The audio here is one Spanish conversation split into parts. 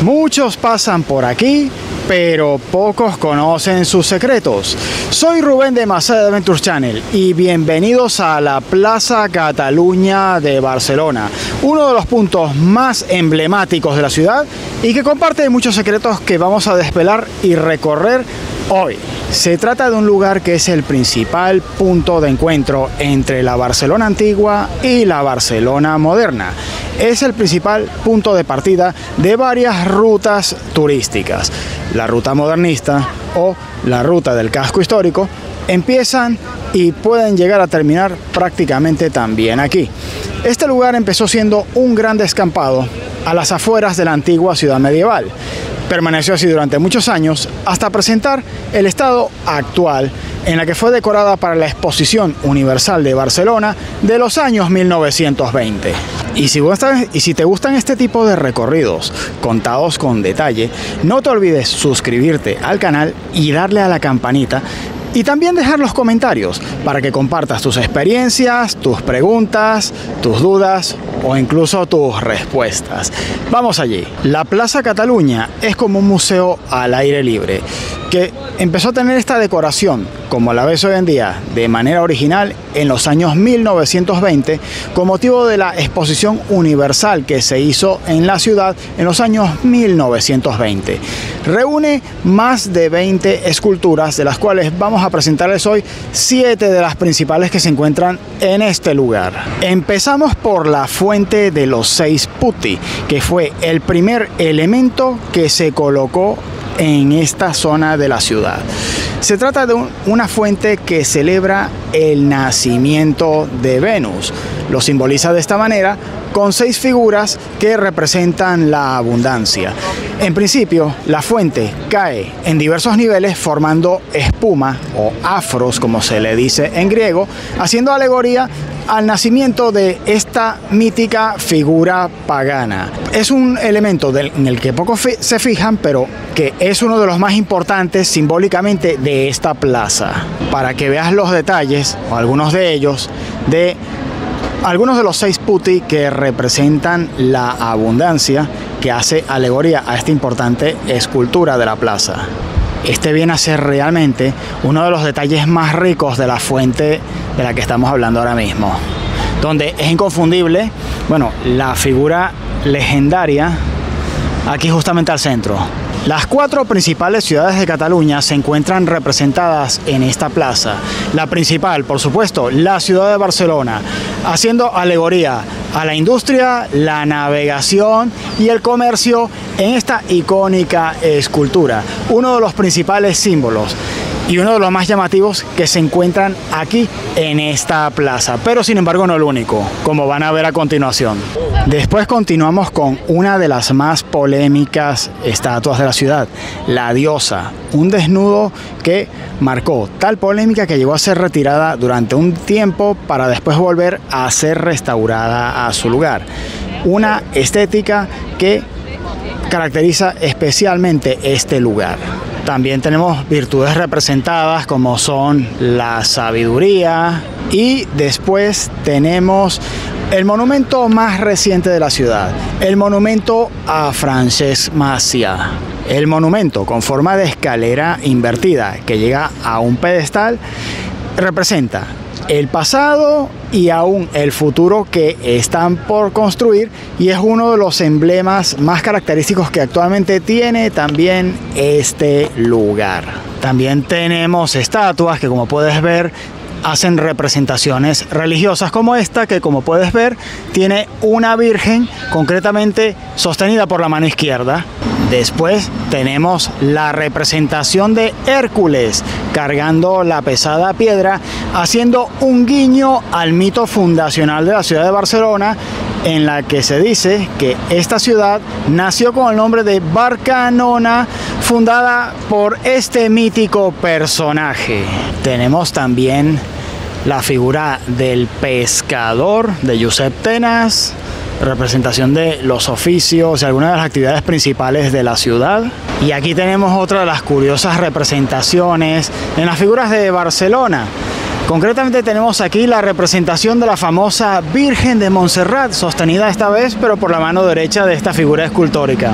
Muchos pasan por aquí, pero pocos conocen sus secretos. Soy Rubén de Maceda Adventure Channel y bienvenidos a la Plaza Catalunya de Barcelona, uno de los puntos más emblemáticos de la ciudad y que comparte muchos secretos que vamos a desvelar y recorrer hoy. Se trata de un lugar que es el principal punto de encuentro entre la Barcelona antigua y la Barcelona moderna. Es el principal punto de partida de varias rutas turísticas. La ruta modernista o la ruta del casco histórico empiezan y pueden llegar a terminar prácticamente también aquí. Este lugar empezó siendo un gran descampado a las afueras de la antigua ciudad medieval. Permaneció así durante muchos años hasta presentar el estado actual en la que fue decorada para la Exposición Universal de Barcelona de los años 1920. Y si te gustan este tipo de recorridos contados con detalle, no te olvides suscribirte al canal y darle a la campanita y también dejar los comentarios para que compartas tus experiencias, tus preguntas, tus dudas o incluso tus respuestas. Vamos allí. La Plaza Catalunya es como un museo al aire libre que empezó a tener esta decoración, como la ves hoy en día, de manera original en los años 1920 con motivo de la Exposición Universal que se hizo en la ciudad en los años 1920. Reúne más de 20 esculturas, de las cuales vamos a presentarles hoy 7 de las principales que se encuentran en este lugar. Empezamos por la Fuente de los 6 Putti, que fue el primer elemento que se colocó en esta zona de la ciudad. Se trata de una fuente que celebra el nacimiento de Venus. Lo simboliza de esta manera con 6 figuras que representan la abundancia. En principio, la fuente cae en diversos niveles formando espuma o afros, como se le dice en griego, haciendo alegoría al nacimiento de esta mítica figura pagana. Es un elemento en el que pocos se fijan, pero que es uno de los más importantes simbólicamente de esta plaza. Para que veas los detalles, o algunos de ellos, de algunos de los 6 putti que representan la abundancia, que hace alegoría a esta importante escultura de la plaza. Este viene a ser realmente uno de los detalles más ricos de la fuente de la que estamos hablando ahora mismo, donde es inconfundible, bueno, la figura legendaria aquí justamente al centro. Las 4 principales ciudades de Cataluña se encuentran representadas en esta plaza. La principal, por supuesto, la ciudad de Barcelona, haciendo alegoría a la industria, la navegación y el comercio en esta icónica escultura. Uno de los principales símbolos y uno de los más llamativos que se encuentran aquí en esta plaza, pero sin embargo no el único, como van a ver a continuación. Después continuamos con una de las más polémicas estatuas de la ciudad, la diosa, un desnudo que marcó tal polémica que llegó a ser retirada durante un tiempo para después volver a ser restaurada a su lugar. Una estética que caracteriza especialmente este lugar. También tenemos virtudes representadas como son la sabiduría y después tenemos el monumento más reciente de la ciudad, el monumento a Francesc Macià. El monumento con forma de escalera invertida que llega a un pedestal representa el pasado y aún el futuro que están por construir y es uno de los emblemas más característicos que actualmente tiene también este lugar. También tenemos estatuas que, como puedes ver, hacen representaciones religiosas como esta, que como puedes ver tiene una virgen concretamente sostenida por la mano izquierda. Después tenemos la representación de Hércules cargando la pesada piedra, haciendo un guiño al mito fundacional de la ciudad de Barcelona, en la que se dice que esta ciudad nació con el nombre de Barcanona, fundada por este mítico personaje. Tenemos también la figura del pescador de Josep Tenas, representación de los oficios y algunas de las actividades principales de la ciudad. Y aquí tenemos otra de las curiosas representaciones en las figuras de Barcelona. Concretamente tenemos aquí la representación de la famosa Virgen de Montserrat, sostenida esta vez pero por la mano derecha de esta figura escultórica.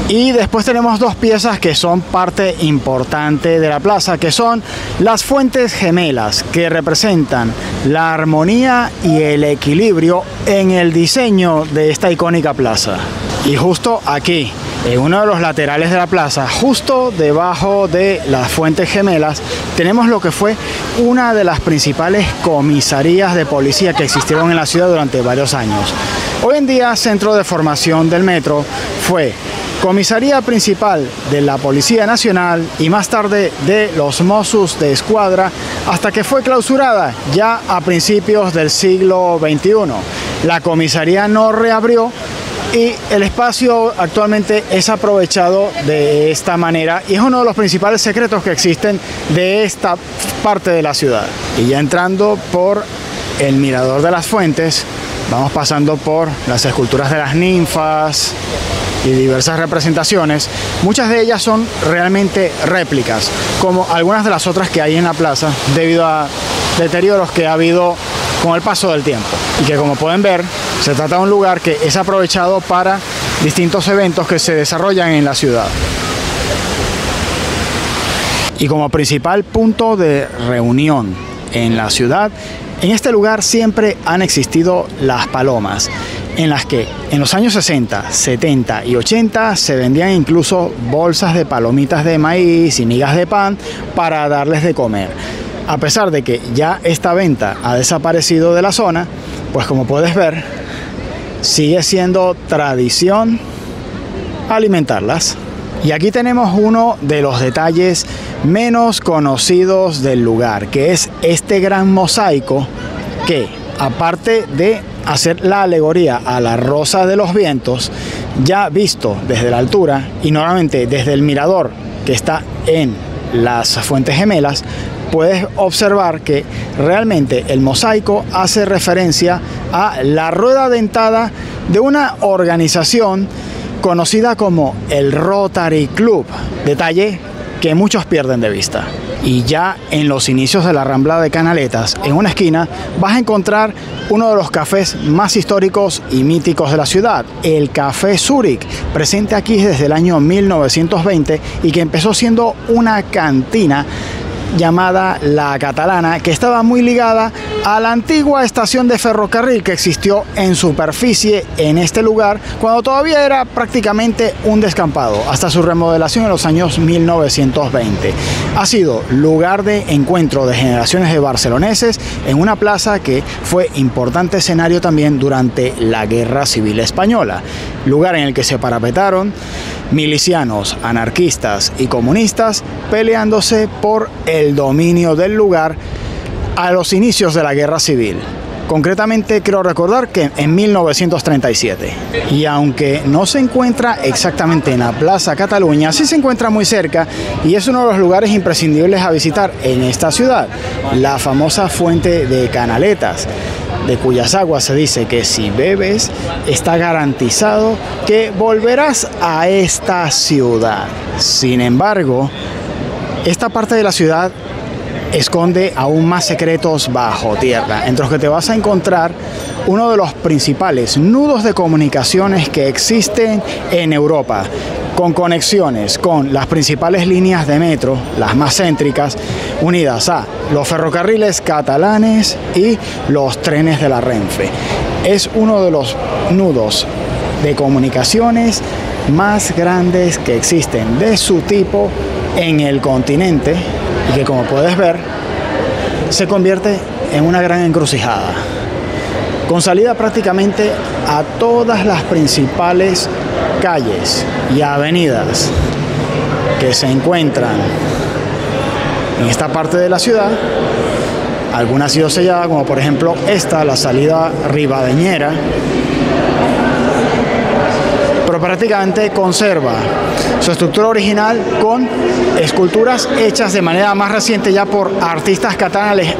Y después tenemos dos piezas que son parte importante de la plaza, que son las fuentes gemelas, que representan la armonía y el equilibrio en el diseño de esta icónica plaza. Y justo aquí, en uno de los laterales de la plaza, justo debajo de las fuentes gemelas, tenemos lo que fue una de las principales comisarías de policía que existieron en la ciudad durante varios años. Hoy en día, centro de formación del metro, fue comisaría principal de la Policía Nacional y más tarde de los Mossos de Escuadra, hasta que fue clausurada ya a principios del siglo XXI. La comisaría no reabrió y el espacio actualmente es aprovechado de esta manera y es uno de los principales secretos que existen de esta parte de la ciudad. Y ya entrando por el Mirador de las Fuentes, vamos pasando por las esculturas de las ninfas y diversas representaciones. Muchas de ellas son realmente réplicas, como algunas de las otras que hay en la plaza, debido a deterioros que ha habido con el paso del tiempo. Y que, como pueden ver, se trata de un lugar que es aprovechado para distintos eventos que se desarrollan en la ciudad. Y como principal punto de reunión en la ciudad, en este lugar siempre han existido las palomas, en las que en los años 60, 70 y 80 se vendían incluso bolsas de palomitas de maíz y migas de pan para darles de comer. A pesar de que ya esta venta ha desaparecido de la zona, pues como puedes ver, sigue siendo tradición alimentarlas. Y aquí tenemos uno de los detalles menos conocidos del lugar, que es este gran mosaico que, aparte de hacer la alegoría a la Rosa de los Vientos, ya visto desde la altura y normalmente desde el mirador que está en las Fuentes Gemelas, puedes observar que realmente el mosaico hace referencia a la rueda dentada de una organización conocida como el Rotary Club, detalle que muchos pierden de vista. Y ya en los inicios de la Rambla de Canaletas, en una esquina, vas a encontrar uno de los cafés más históricos y míticos de la ciudad, el Café Zúrich, presente aquí desde el año 1920 y que empezó siendo una cantina llamada La Catalana, que estaba muy ligada a la antigua estación de ferrocarril que existió en superficie en este lugar cuando todavía era prácticamente un descampado, hasta su remodelación en los años 1920. Ha sido lugar de encuentro de generaciones de barceloneses en una plaza que fue importante escenario también durante la Guerra Civil Española, lugar en el que se parapetaron milicianos, anarquistas y comunistas peleándose por el dominio del lugar a los inicios de la Guerra Civil. Concretamente, quiero recordar que en 1937. Y aunque no se encuentra exactamente en la Plaza Cataluña, sí se encuentra muy cerca y es uno de los lugares imprescindibles a visitar en esta ciudad, la famosa Fuente de Canaletas, de cuyas aguas se dice que si bebes está garantizado que volverás a esta ciudad. Sin embargo, esta parte de la ciudad esconde aún más secretos bajo tierra, entre los que te vas a encontrar uno de los principales nudos de comunicaciones que existen en Europa, con conexiones con las principales líneas de metro, las más céntricas, unidas a los ferrocarriles catalanes y los trenes de la Renfe. Es uno de los nudos de comunicaciones más grandes que existen de su tipo en el continente y que, como puedes ver, se convierte en una gran encrucijada, con salida prácticamente a todas las principales calles y avenidas que se encuentran en esta parte de la ciudad. Alguna ha sido sellada, como por ejemplo esta, la salida ribadeñera, pero prácticamente conserva su estructura original con esculturas hechas de manera más reciente ya por artistas catalanes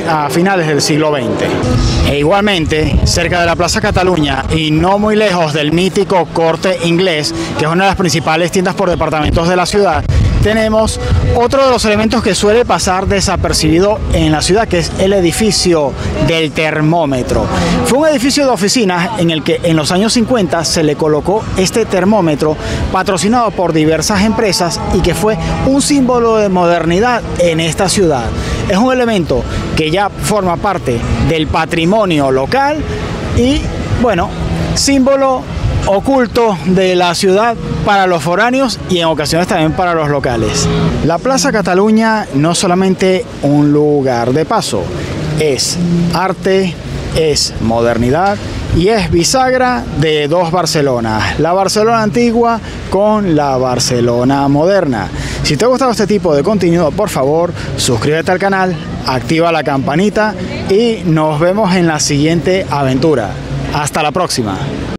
a finales del siglo XX. E igualmente, cerca de la Plaza Cataluña y no muy lejos del mítico Corte Inglés, que es una de las principales tiendas por departamentos de la ciudad, tenemos otro de los elementos que suele pasar desapercibido en la ciudad, que es el edificio del termómetro. Fue un edificio de oficinas en el que en los años 50 se le colocó este termómetro patrocinado por diversas empresas y que fue un símbolo de modernidad en esta ciudad. Es un elemento que ya forma parte del patrimonio local y, bueno, símbolo oculto de la ciudad para los foráneos y en ocasiones también para los locales. La Plaza Cataluña no solamente un lugar de paso, es arte, es modernidad y es bisagra de dos Barcelonas, la Barcelona antigua con la Barcelona moderna. Si te ha gustado este tipo de contenido, por favor, suscríbete al canal, activa la campanita y nos vemos en la siguiente aventura. Hasta la próxima.